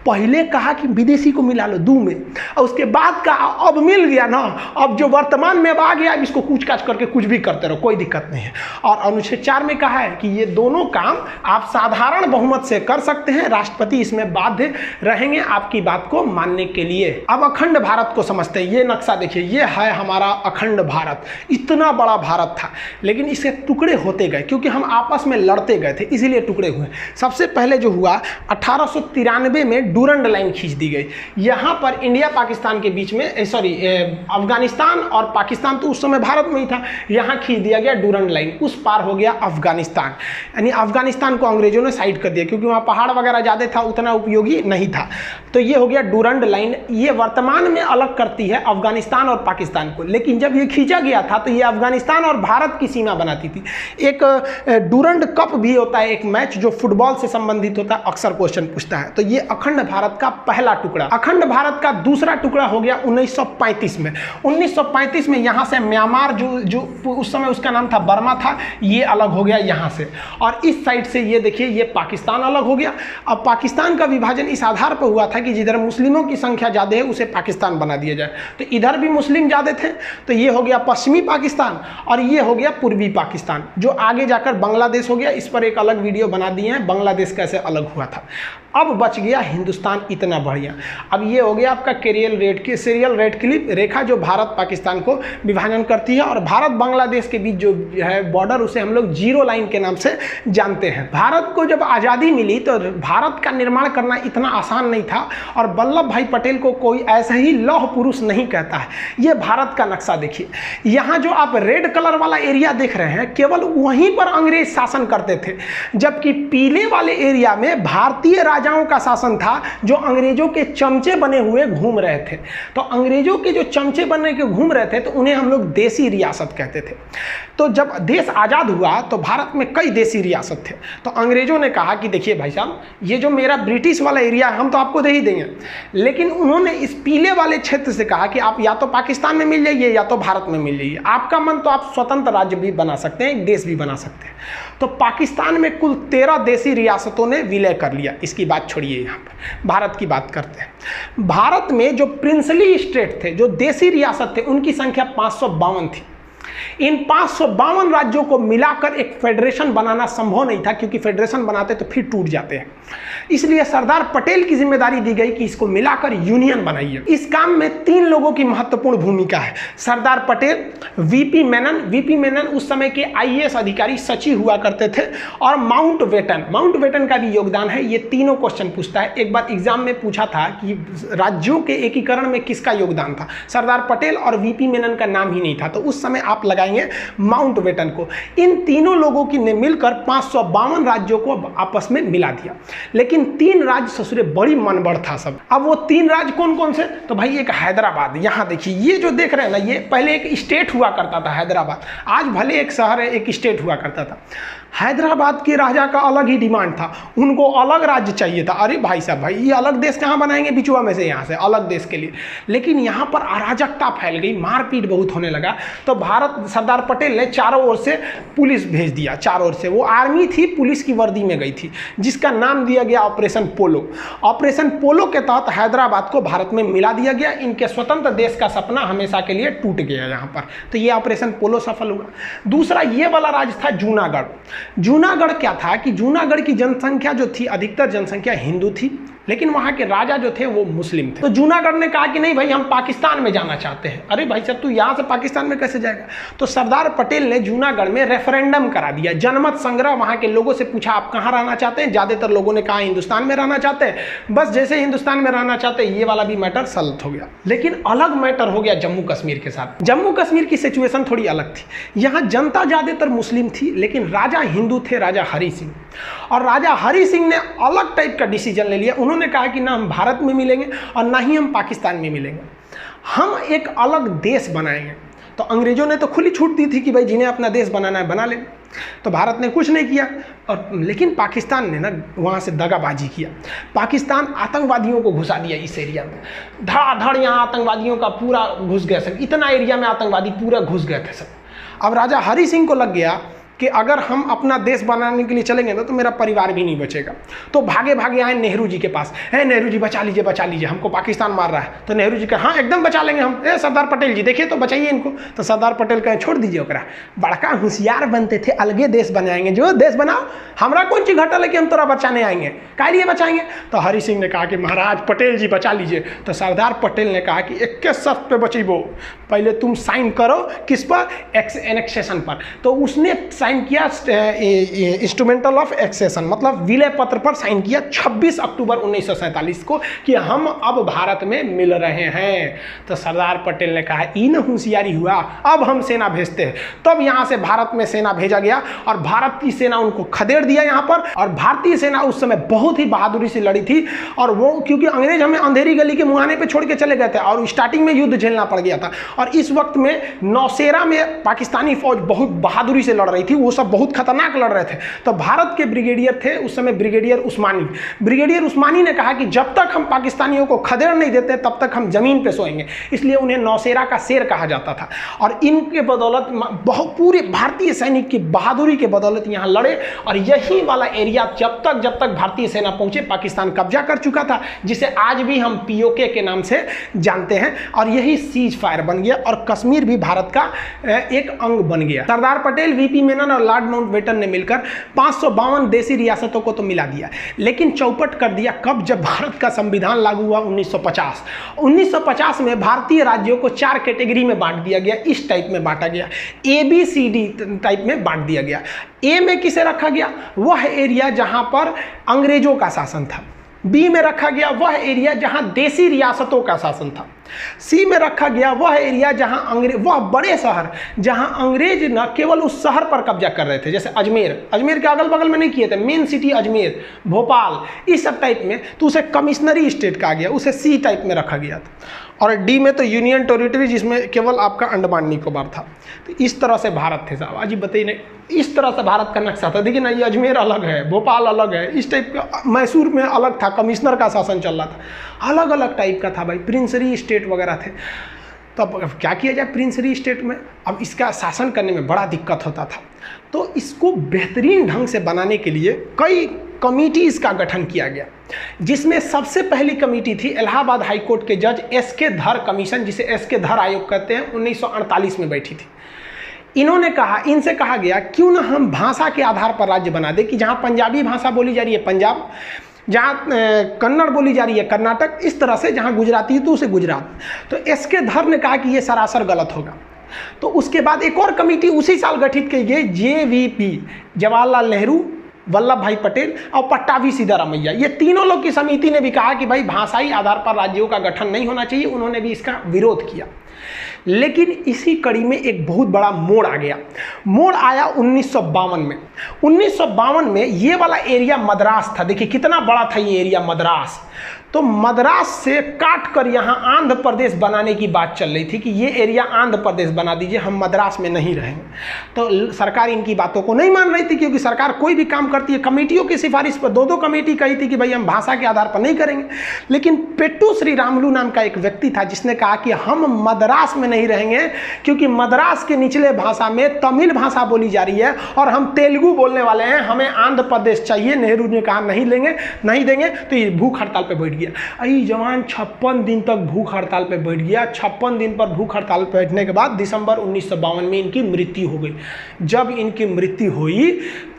पहले कहा कि विदेशी को मिला लो 2 में, और उसके बाद कहा अब मिल गया ना, अब जो वर्तमान में अब आ गया इसको कूच काच करके कुछ भी करते रहो, कोई दिक्कत नहीं है। और अनुच्छेद 4 में कहा है कि ये दोनों काम आप साधारण बहुमत से कर सकते हैं, राष्ट्रपति इसमें बाध्य रहेंगे आपकी बात को मानने के लिए। अब अखंड भारत को समझते हैं। ये नक्शा देखिए, ये है हमारा अखंड भारत। इतना बड़ा भारत था, लेकिन इसके टुकड़े होते गए क्योंकि हम आपस में लड़ते गए थे, इसीलिए टुकड़े हुए। सबसे पहले जो हुआ 1893 में डूरंड लाइन खींच दी गई। यहाँ पर इंडिया पाकिस्तान के बीच में, अफगानिस्तान और पाकिस्तान तो उस समय भारत में ही था, यहाँ खींच दिया गया डूरंड लाइन। उस पार हो गया अफगानिस्तान, यानी अफगानिस्तान को अंग्रेजों ने साइड कर दिया क्योंकि वहाँ पहाड़ वगैरह ज़्यादा था, उतना उपयोगी नहीं था। तो ये हो गया डूरंड लाइन। ये वर्तमान में अलग करती है अफगानिस्तान और पाकिस्तान को। लेकिन जब ये खींचा गया था तो ये अफगानिस्तान और भारत की सीमा बनाती थी। एक डूरंड कप भी होता है, एक मैच जो फुटबॉल से संबंधित होता है, अक्सर क्वेश्चन पूछता है। तो ये अखंड भारत का पहला टुकड़ा। अखंड भारत का दूसरा टुकड़ा हो गया 1935 में। 1935 में यहाँ से म्यांमार जो उस समय उसका नाम था बर्मा था, ये अलग हो गया यहाँ से। और इस साइड से ये देखिए ये पाकिस्तान अलग हो गया। अब पाकिस्तान का विभाजन इस आधार पर हुआ था कि जिधर मुस्लिमों की संख्या ज़्यादा है उसे पाकिस्तान बना दिया जाए। तो इधर भी मुस्लिम ज़्यादा थे तो ये हो गया पश्चिमी पाकिस्तान और ये हो गया पूर्वी पाकिस्तान, जो आगे जाकर बांग्लादेश हो गया। इस पर एक अलग वीडियो बना दिए हैं, बांग्लादेश कैसे अलग हुआ था। अब बच गया हिंदुस्तान, इतना बढ़िया। अब ये हो गया आपका सीरियल रेड क्लिप रेखा जो भारत पाकिस्तान को विभाजन करती है। और भारत बांग्लादेश के बीच जो है बॉर्डर, उसे हम लोग जीरो लाइन के नाम से जानते हैं। भारत को जब आज़ादी मिली तो भारत का निर्माण करना इतना आसान नहीं था और वल्लभ भाई पटेल को कोई ऐसा ही लौह पुरुष नहीं कहता है। ये भारत का नक्शा देखिए, यहाँ जो आप रेड कलर वाला एरिया देख रहे हैं केवल वहीं पर अंग्रेज शासन करते थे, जबकि पीले वाले एरिया में भारतीय राजाओं का शासन था जो अंग्रेजों के चमचे बने हुए घूम रहे थे। तो अंग्रेजों के जो चमचे बने के घूम रहे थे तो उन्हें हम लोग देसी रियासत कहते थे। तो जब देश आज़ाद हुआ तो भारत में कई देसी रियासत थे। तो अंग्रेजों ने कहा कि देखिए भाई साहब, ये जो मेरा ब्रिटिश वाला एरिया है हम तो आपको दे ही देंगे, लेकिन उन्होंने इस पीले वाले क्षेत्र से कहा कि आप या तो पाकिस्तान में मिल जाइए या तो भारत में मिल जाइए, आपका मन तो आप स्वतंत्र राज्य भी बना सकते हैं, एक देश भी बना सकते हैं। तो पाकिस्तान में कुल 13 देसी रियासतों ने विलय कर लिया। इसकी बात छोड़िए, यहाँ पर भारत की बात करते हैं। भारत में जो प्रिंसली स्टेट थे, जो देसी रियासत थे, उनकी संख्या 552 थी। इन 552 राज्यों को मिलाकर एक फेडरेशन बनाना संभव नहीं था, क्योंकि फेडरेशन बनाते तो फिर टूट जाते हैं। इसलिए सरदार पटेल की जिम्मेदारी दी गई कि इसको मिलाकर यूनियन बनाइए। इस काम में 3 लोगों की महत्वपूर्ण भूमिका है, सरदार पटेल, वीपी मेनन उस समय के आईएएस अधिकारी सचिव हुआ करते थे, और माउंटबेटन का भी योगदान है। ये तीनों क्वेश्चन पूछता है। एक बार एग्जाम में पूछा था कि राज्यों के एकीकरण में किसका योगदान था, सरदार पटेल और वीपी मेनन का नाम ही नहीं था, तो उस समय आप लगाएंगे माउंटबेटन को। इन तीनों लोगों की ने मिलकर 552 राज्यों को आपस में मिला दिया। लेकिन 3 राज्य ससुरे बड़ी मनबड़ था सब। अब वो 3 राज्य कौन कौन से, तो भाई एक हैदराबाद, यहाँ देखिए ये जो देख रहे हैं ना, ये पहले एक स्टेट हुआ करता था हैदराबाद, आज भले एक शहर है, एक स्टेट हुआ करता था। हैदराबाद के राजा का अलग ही डिमांड था, उनको अलग राज्य चाहिए था। अरे भाई साहब, भाई ये अलग देश कहाँ बनाएंगे बिचुआ में से, यहाँ से अलग देश के लिए। लेकिन यहाँ पर अराजकता फैल गई, मारपीट बहुत होने लगा। तो सरदार पटेल ने चारों ओर से पुलिस भेज दिया, चारों ओर से। वो आर्मी थी, पुलिस की वर्दी में गई थी, जिसका नाम दिया गया ऑपरेशन पोलो। ऑपरेशन पोलो के तहत हैदराबाद को भारत में मिला दिया गया। इनके स्वतंत्र देश का सपना हमेशा के लिए टूट गया यहाँ पर। तो ये ऑपरेशन पोलो सफल हुआ। दूसरा ये वाला राज्य था जूनागढ़। जूनागढ़ क्या था कि जूनागढ़ की जनसंख्या जो थी, अधिकतर जनसंख्या हिंदू थी, लेकिन वहाँ के राजा जो थे वो मुस्लिम थे। तो जूनागढ़ ने कहा कि नहीं भाई, हम पाकिस्तान में जाना चाहते हैं। अरे भाई साहब, तू यहाँ से पाकिस्तान में कैसे जाएगा। तो सरदार पटेल ने जूनागढ़ में रेफरेंडम करा दिया, जनमत संग्रह। वहाँ के लोगों से पूछा आप कहाँ रहना चाहते हैं, ज़्यादातर लोगों ने कहा हिंदुस्तान में रहना चाहते हैं। बस जैसे हिंदुस्तान में रहना चाहते हैं, ये वाला भी मैटर सॉल्व हो गया। लेकिन अलग मैटर हो गया जम्मू कश्मीर के साथ। जम्मू कश्मीर की सिचुएशन थोड़ी अलग थी। यहाँ जनता ज़्यादातर मुस्लिम थी, लेकिन राजा हिंदू थे, राजा हरि सिंह। और राजा हरि सिंह ने अलग टाइप का डिसीजन ले लिया। उन्होंने कहा कि ना हम भारत में मिलेंगे और ना ही हम पाकिस्तान में मिलेंगे, हम एक अलग देश बनाएंगे। तो अंग्रेजों ने तो खुली छूट दी थी कि भाई जिन्हें अपना देश बनाना है बना ले। तो भारत ने कुछ नहीं किया, और लेकिन पाकिस्तान ने ना वहाँ से दगाबाजी किया। पाकिस्तान आतंकवादियों को घुसा दिया इस एरिया में, धड़ाधड़ यहाँ आतंकवादियों का पूरा घुस गया सब, इतना एरिया में आतंकवादी पूरा घुस गए थे सब। अब राजा हरि सिंह को लग गया कि अगर हम अपना देश बनाने के लिए चलेंगे ना तो मेरा परिवार भी नहीं बचेगा। तो भागे भागे आए नेहरू जी के पास, है नेहरू जी बचा लीजिए, हमको पाकिस्तान मार रहा है। तो नेहरू जी कहा हाँ एकदम बचा लेंगे हम। सरदार पटेल जी देखिए तो बचाइए इनको। तो सरदार पटेल कहे छोड़ दीजिए ओकरा, बड़का होशियार बनते थे, अलगे देश बनाएंगे, जो देश बनाओ, हमरा कौन चीज घटल है कि हम तोरा बचाने आएंगे, काहे लिए बचाएंगे। तो हरि सिंह ने कहा कि महाराज पटेल जी बचा लीजिए। तो सरदार पटेल ने कहा कि 21 शर्त पे बचीबो, पहले तुम साइन करो किस पर, एनेक्सेशन पर। तो उसने साइन किया इंस्ट्रूमेंटल ऑफ एक्सेशन, मतलब विलय पत्र पर साइन किया 26 अक्टूबर 1947 को कि हम अब भारत में मिल रहे हैं। तो सरदार पटेल ने कहा इन होशियारी हुआ, अब हम सेना भेजते हैं। तब यहाँ से भारत में सेना भेजा गया और भारत की सेना उनको खदेड़ दिया यहाँ पर। और भारतीय सेना उस समय बहुत ही बहादुरी से लड़ी थी, और वो क्योंकि अंग्रेज हमें अंधेरी गली के मुहाने पे छोड़ के चले गए थे और स्टार्टिंग में युद्ध झेलना पड़ गया था। और इस वक्त में नौशेरा में पाकिस्तानी फौज बहुत बहादुरी से लड़ रही थी, वो सब बहुत खतरनाक लड़ रहे थे। तो भारत के ब्रिगेडियर थे उस समय ब्रिगेडियर उस्मानी। ब्रिगेडियर उस्मानी ने कहा कि जब तक हम पाकिस्तानियों को खदेड़ नहीं देते तब तक हम जमीन पे सोएंगे, इसलिए उन्हें नौशेरा का शेर कहा जाता था। और इनके बदौलत बहुत पूरे भारतीय सैनिक की बहादुरी के बदौलत यहाँ लड़े। और यही वाला एरिया जब तक भारतीय सेना पहुंचे पाकिस्तान कब्जा कर चुका था, जिसे आज भी हम पीओके के नाम से जानते हैं। और यही सीज फायर बन गया और कश्मीर भी भारत का एक अंग बन गया। सरदार पटेल, वीपी मेनन और लॉर्ड माउंटबेटन ने मिलकर 552 देसी रियासतों को तो मिला दिया, लेकिन चौपट कर दिया कब? जब भारत का संविधान लागू हुआ 1950। 1950 में भारतीय राज्यों को 4 कैटेगरी में बांट दिया गया, इस टाइप में बांटा गया, ABCD टाइप में बांट दिया गया। ए में किसे रखा गया? वह एरिया जहां पर अंग्रेजों का शासन था। बी में रखा गया वह एरिया जहां देसी रियासतों का शासन था। सी में रखा गया वह एरिया जहां वह बड़े शहर जहां अंग्रेज न केवल उस शहर पर कब्जा कर रहे थे, जैसे अजमेर के अगल बगल में नहीं किए थे, मेन सिटी अजमेर, भोपाल, इस सब टाइप में, तो उसे कमिश्नरी स्टेट कहा गया, उसे सी टाइप में रखा गया था। और डी में तो यूनियन टेरिटरी, जिसमें केवल आपका अंडमान निकोबार था। तो इस तरह से भारत थे साहब। अजी बताइए नहीं, इस तरह से भारत का नक्शा था। देखिए ना, ये अजमेर अलग है, भोपाल अलग है, इस टाइप का। मैसूर में अलग था, कमिश्नर का शासन चल रहा था, अलग अलग टाइप का था भाई, प्रिंसरी स्टेट वगैरह थे। तो अब क्या किया जाए प्रिंसरी स्टेट में? अब इसका शासन करने में बड़ा दिक्कत होता था। तो इसको बेहतरीन ढंग से बनाने के लिए कई कमिटीज़ का गठन किया गया, जिसमें सबसे पहली कमेटी थी इलाहाबाद हाई कोर्ट के जज एस.के. धर कमीशन, जिसे एस.के. धर आयोग कहते हैं, 1948 में बैठी थी। इनसे कहा गया क्यों ना हम भाषा के आधार पर राज्य बना दे, कि जहाँ पंजाबी भाषा बोली जा रही है पंजाब, जहाँ कन्नड़ बोली जा रही है कर्नाटक, इस तरह से जहाँ गुजराती है तो उसे गुजरात। तो एस.के. धर ने कहा कि ये सरासर गलत होगा। तो उसके बाद एक और कमेटी उसी साल गठित की गई, JVP, जवाहरलाल नेहरू, वल्लभ भाई पटेल और पट्टाभी सिद्धारमैया। ये तीनों लोग की समिति ने भी कहा कि भाई भाषाई आधार पर राज्यों का गठन नहीं होना चाहिए। उन्होंने भी इसका विरोध किया। लेकिन इसी कड़ी में एक बहुत बड़ा मोड़ आ गया। मोड़ आया 1952 में। 1952 में ये वाला एरिया मद्रास था। देखिए कितना बड़ा था ये एरिया मद्रास। तो मद्रास से काट कर यहाँ आंध्र प्रदेश बनाने की बात चल रही थी कि ये एरिया आंध्र प्रदेश बना दीजिए, हम मद्रास में नहीं रहेंगे। तो सरकार इनकी बातों को नहीं मान रही थी, क्योंकि सरकार कोई भी काम करती है कमेटियों की सिफारिश पर। 2 कमेटी कही थी कि भाई हम भाषा के आधार पर नहीं करेंगे। लेकिन पेट्टू श्रीरामुलु नाम का एक व्यक्ति था जिसने कहा कि हम मद्रास में नहीं रहेंगे, क्योंकि मद्रास के निचले भाषा में तमिल भाषा बोली जा रही है और हम तेलुगु बोलने वाले हैं, हमें आंध्र प्रदेश चाहिए। नेहरू ने कहा नहीं देंगे। तो ये भूख हड़ताल पर बैठ गया। अरे जवान 56 दिन तक भूख हड़ताल पे बैठ गया। 56 दिन पर भूख हड़ताल पे बैठने के बाद दिसंबर 1952 में इनकी मृत्यु हो गई। जब इनकी मृत्यु हुई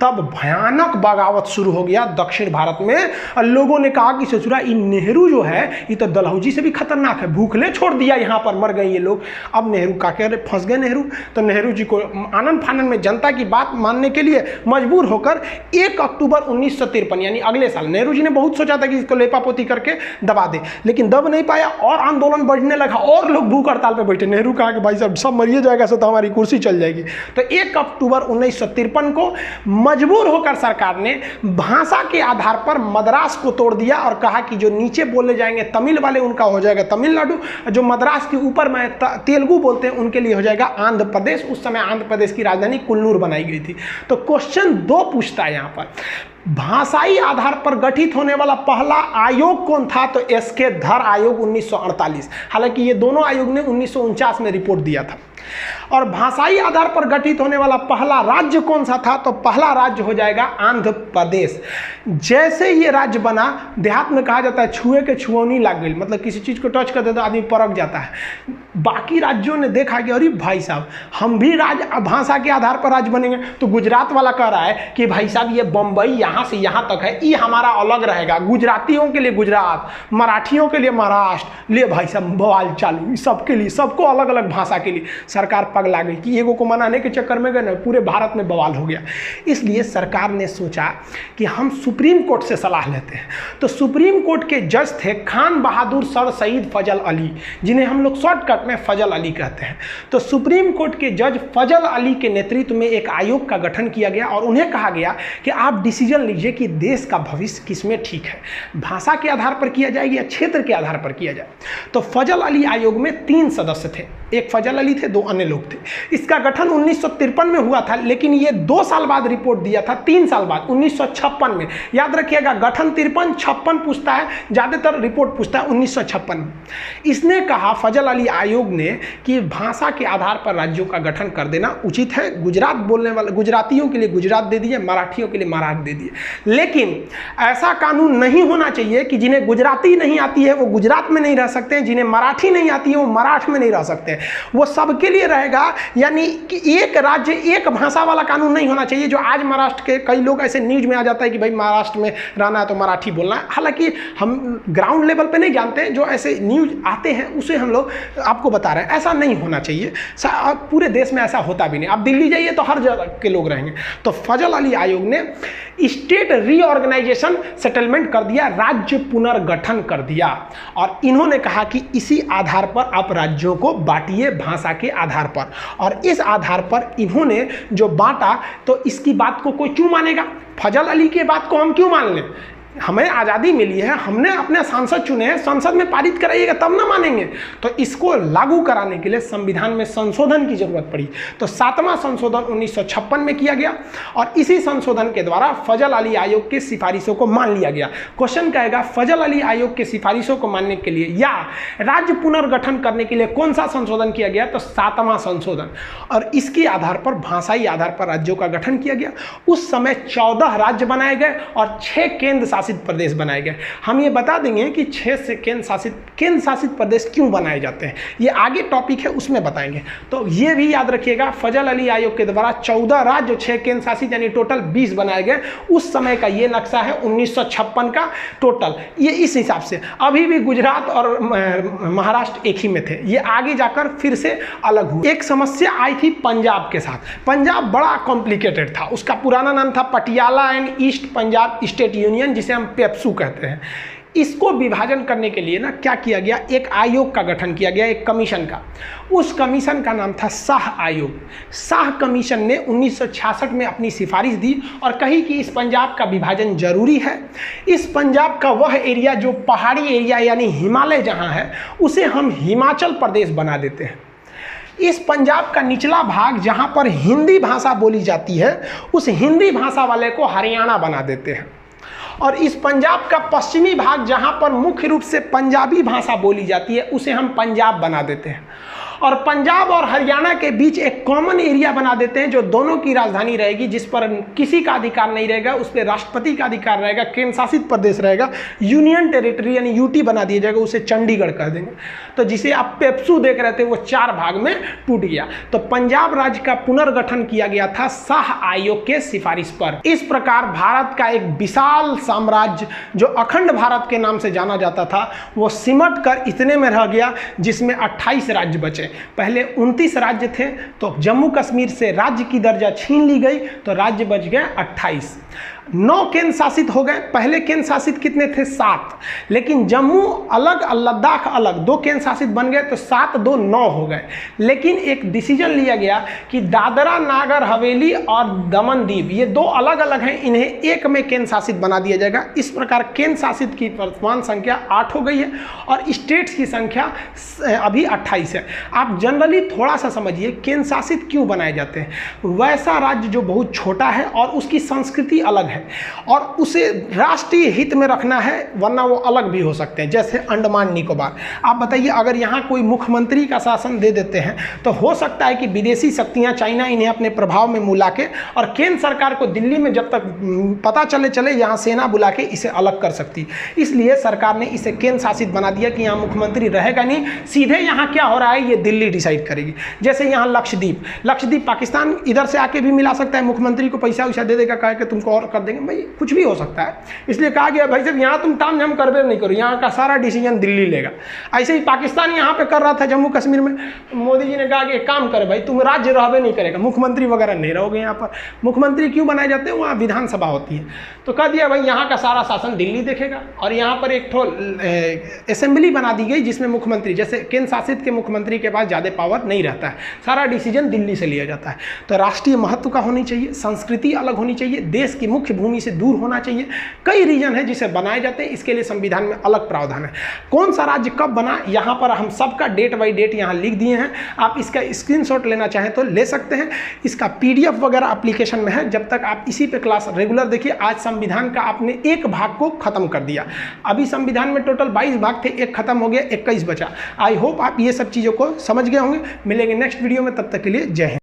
तब भयानक बगावत शुरू हो गया दक्षिण भारत में। और लोगों ने कहा कि ससुरा इन नेहरू जो है ये तो डलहौजी से भी खतरनाक है, भूखले छोड़ दिया, यहाँ पर मर गए ये लोग। अब नेहरू का कह रहे फंस गए नेहरू। तो नेहरू जी को आनंद फानंद में जनता की बात मानने के लिए मजबूर होकर 1 अक्टूबर 1953 यानी अगले साल, नेहरू जी ने बहुत सोचा था कि इसको लेपापोती करके दबा दे, लेकिन दब नहीं पाया और आंदोलन बढ़ने लगा और लोग भूख हड़ताल पे बैठे। नेहरू कहा कि भाई साहब सब मरिए जाएगा तो हमारी कुर्सी चल जाएगी। तो 1 अक्टूबर 1953 को मजबूर होकर सरकार ने भाषा के आधार पर मद्रास को तोड़ दिया और कहा कि जो नीचे बोले जाएंगे तमिल वाले उनका हो जाएगा तमिलनाडु, जो मद्रास के ऊपर में तेलुगु बोलते हैं उनके लिए हो जाएगा आंध्र प्रदेश। उस समय आंध्र प्रदेश की राजधानी कुल्लूर बनाई गई थी। तो क्वेश्चन 2 पूछता है यहाँ पर, भाषाई आधार पर गठित होने वाला पहला आयोग कौन था? तो एस.के. धर आयोग 1948। हालांकि ये दोनों आयोग ने 1949 में रिपोर्ट दिया था। और भाषाई आधार पर गठित होने वाला पहला राज्य कौन सा था? तो पहला राज्य हो जाएगा आंध्र प्रदेश। जैसे ये राज्य बना, देहात में कहा जाता है छुए के छुअनी लग गई, मतलब किसी चीज को टच कर दे तो आदमी परख जाता है। बाकी राज्यों ने देखा कि अरे भाई साहब हम भी भाषा के आधार पर राज्य बनेंगे। तो गुजरात वाला कह रहा है कि भाई साहब ये बम्बई यहाँ से यहाँ तक है, ये हमारा अलग रहेगा, गुजरातियों के लिए गुजरात, मराठियों के लिए महाराष्ट्र। ले भाई साहब बवाल चालू, सबके लिए, सबको अलग अलग भाषा के लिए। सरकार पगला गई कि एगो को मनाने के चक्कर में गए ना, पूरे भारत में बवाल हो गया। इसलिए सरकार ने सोचा कि हम सुप्रीम कोर्ट से सलाह लेते हैं। तो सुप्रीम कोर्ट के जज थे खान बहादुर सर सईद फजल अली, जिन्हें हम लोग शॉर्टकट में फजल अली कहते हैं। तो सुप्रीम कोर्ट के जज फजल अली के नेतृत्व में एक आयोग का गठन किया गया और उन्हें कहा गया कि आप डिसीजन लीजिए कि देश का भविष्य किसमें ठीक है, भाषा के आधार पर किया जाए या क्षेत्र के आधार पर किया जाए। तो फजल अली आयोग में 3 सदस्य थे, एक फजल अली थे, 2 अन्य लोग थे। इसका गठन 1953 में हुआ था, लेकिन ये 2 साल बाद रिपोर्ट दिया था, 3 साल बाद 1956 में। याद रखिएगा, गठन 53, 56 पूछता है, ज़्यादातर रिपोर्ट पूछता है 1956 में। इसने कहा फजल अली आयोग ने कि भाषा के आधार पर राज्यों का गठन कर देना उचित है। गुजरात बोलने वाले गुजरातियों के लिए गुजरात दे दिए, मराठियों के लिए मराठ दे दिए। लेकिन ऐसा कानून नहीं होना चाहिए कि जिन्हें गुजराती नहीं आती है वो गुजरात में नहीं रह सकते हैं, जिन्हें मराठी नहीं आती है वो मराठ में नहीं रह सकते हैं। वो सबके लिए रहेगा, यानी कि एक राज्य एक भाषा वाला कानून नहीं होना चाहिए। जो आज महाराष्ट्र के कई लोग ऐसे न्यूज में आ जाता है कि भाई महाराष्ट्र में रहना है तो मराठी बोलना है। हालांकि हम ग्राउंड लेवल पे नहीं जानते हैं, जो ऐसे न्यूज आते हैं उसे हम लोग आपको बता रहे हैं। ऐसा नहीं होना चाहिए, पूरे देश में ऐसा होता भी नहीं। आप दिल्ली जाइए तो हर जगह के लोग रहेंगे। तो फजल अली आयोग ने स्टेट रीऑर्गेनाइजेशन सेटलमेंट कर दिया, राज्य पुनर्गठन कर दिया, और इन्होंने कहा कि इसी आधार पर आप राज्यों को बांटिए भाषा के आधार पर। और इस आधार पर इन्होंने जो बांटा, तो इसकी बात को कोई क्यों मानेगा? फजल अली की बात को हम क्यों मान लें? हमें आज़ादी मिली है, हमने अपने सांसद चुने हैं, संसद में पारित कराइएगा तब ना मानेंगे। तो इसको लागू कराने के लिए संविधान में संशोधन की जरूरत पड़ी। तो 7वां संशोधन 1956 में किया गया और इसी संशोधन के द्वारा फजल अली आयोग की सिफारिशों को मान लिया गया। क्वेश्चन कहेगा फजल अली आयोग की सिफारिशों को मानने के लिए या राज्य पुनर्गठन करने के लिए कौन सा संशोधन किया गया? तो 7वां संशोधन। और इसके आधार पर भाषाई आधार पर राज्यों का गठन किया गया। उस समय 14 राज्य बनाए गए और 6 केंद्र शासित प्रदेश बनाए गए। हम ये बता देंगे कि 6 से केंद्र शासित प्रदेश क्यों बनाए जाते हैं, ये आगे टॉपिक है उसमें बताएंगे। तो ये भी याद रखिएगा, फजल अली आयोग के द्वारा 14 राज्य 6 केंद्र शासित यानी टोटल 20 बनाए गए। उस समय का ये नक्शा है 1956 का टोटल, ये इस हिसाब से। अभी भी गुजरात और महाराष्ट्र एक ही में थे, ये आगे जाकर फिर से अलग हुए। एक समस्या आई थी पंजाब के साथ। पंजाब बड़ा कॉम्प्लिकेटेड था, उसका पुराना नाम था Patiala and east Punjab state union, जिसे हम पेप्सू कहते हैं। इसको विभाजन करने के लिए ना क्या किया गया, एक आयोग का गठन किया गया, एक कमीशन का। उस कमीशन का नाम था शाह आयोग। शाह कमीशन ने 1966 में अपनी सिफारिश दी और कही कि इस पंजाब का विभाजन जरूरी है। इस पंजाब का वह एरिया जो पहाड़ी एरिया यानी हिमालय जहां है, उसे हम हिमाचल प्रदेश बना देते हैं। इस पंजाब का निचला भाग जहां पर हिंदी भाषा बोली जाती है, उस हिंदी भाषा वाले को हरियाणा बना देते हैं। और इस पंजाब का पश्चिमी भाग जहां पर मुख्य रूप से पंजाबी भाषा बोली जाती है, उसे हम पंजाब बना देते हैं। और पंजाब और हरियाणा के बीच एक कॉमन एरिया बना देते हैं जो दोनों की राजधानी रहेगी, जिस पर किसी का अधिकार नहीं रहेगा, उस पर राष्ट्रपति का अधिकार रहेगा, केंद्र शासित प्रदेश रहेगा, यूनियन टेरिटरी यानी यूटी बना दिया जाएगा, उसे चंडीगढ़ कह देंगे। तो जिसे आप पेप्सू देख रहे थे वो 4 भाग में टूट गया। तो पंजाब राज्य का पुनर्गठन किया गया था शाह आयोग के सिफारिश पर। इस प्रकार भारत का एक विशाल साम्राज्य जो अखंड भारत के नाम से जाना जाता था, वो सिमट कर इतने में रह गया जिसमें 28 राज्य बचे। पहले 29 राज्य थे, तो जम्मू कश्मीर से राज्य की दर्जा छीन ली गई, तो राज्य बच गए 28। 9 केंद्र शासित हो गए। पहले केंद्र शासित कितने थे? 7। लेकिन जम्मू अलग, लद्दाख अलग, 2 केंद्र शासित बन गए, तो 7 2 9 हो गए। लेकिन एक डिसीजन लिया गया कि दादरा नागर हवेली और दमन दीव, ये 2 अलग अलग हैं, इन्हें एक में केंद्र शासित बना दिया जाएगा। इस प्रकार केंद्र शासित की वर्तमान संख्या 8 हो गई है और स्टेट्स की संख्या अभी 28 है। आप जनरली थोड़ा सा समझिए केंद्र शासित क्यों बनाए जाते हैं। वैसा राज्य जो बहुत छोटा है और उसकी संस्कृति अलग है और उसे राष्ट्रीय हित में रखना है, वरना वो अलग भी हो सकते हैं, जैसे अंडमान निकोबार। आप बताइए, अगर यहाँ कोई मुख्यमंत्री का शासन दे देते हैं तो हो सकता है कि विदेशी शक्तियाँ, चाइना, इन्हें अपने प्रभाव में मिला के, और केंद्र सरकार को दिल्ली में जब तक पता चले यहाँ सेना बुला के इसे अलग कर सकती। इसलिए सरकार ने इसे केंद्र शासित बना दिया कि यहाँ मुख्यमंत्री रहेगा नहीं, सीधे यहाँ क्या हो रहा है ये दिल्ली डिसाइड करेगी। जैसे यहाँ लक्षद्वीप पाकिस्तान इधर से आके भी मिला सकता है, मुख्यमंत्री को पैसा वैसा दे देगा, कहे कि तुमको और कर देंगे, भाई कुछ भी हो सकता है। इसलिए कहा गया भाई साहब यहाँ तुम ताम झाम करबे नहीं करो, यहाँ का सारा डिसीजन दिल्ली लेगा। ऐसे ही पाकिस्तान यहाँ पे कर रहा था जम्मू कश्मीर में, मोदी जी ने कहा कि एक काम करे भाई, तुम राज्य रहबे नहीं करेगा, मुख्यमंत्री वगैरह नहीं रहोगे यहाँ पर। मुख्यमंत्री क्यों बनाए जाते हैं, वहाँ विधानसभा होती है। तो कह दिया भाई यहाँ का सारा शासन दिल्ली देखेगा, और यहाँ पर एक ठो असेंबली बना दी गई जिसमें मुख्यमंत्री, जैसे केंद्र शासित के मुख्यमंत्री के पास ज़्यादा पावर नहीं रहता है, सारा डिसीजन दिल्ली से लिया जाता है। तो राष्ट्रीय महत्व का होनी चाहिए, संस्कृति अलग होनी चाहिए, देश की मुख्य भूमि से दूर होना चाहिए। कई रीजन है जिसे बनाए जाते हैं, इसके लिए संविधान में अलग प्रावधान है। कौन सा राज्य कब बना, यहाँ पर हम सबका डेट बाई डेट यहाँ लिख दिए हैं। आप इसका स्क्रीनशॉट लेना चाहें तो ले सकते हैं। इसका PDF वगैरह एप्लीकेशन में है। जब तक आप इसी पे क्लास रेगुलर देखिए। आज संविधान का आपने एक भाग को खत्म कर दिया। अभी संविधान में टोटल 22 भाग थे, एक खत्म हो गया, 21 बचा। आई होप आप ये सब चीज़ों को समझ गए होंगे। मिलेंगे नेक्स्ट वीडियो में, तब तक के लिए जय हिंद।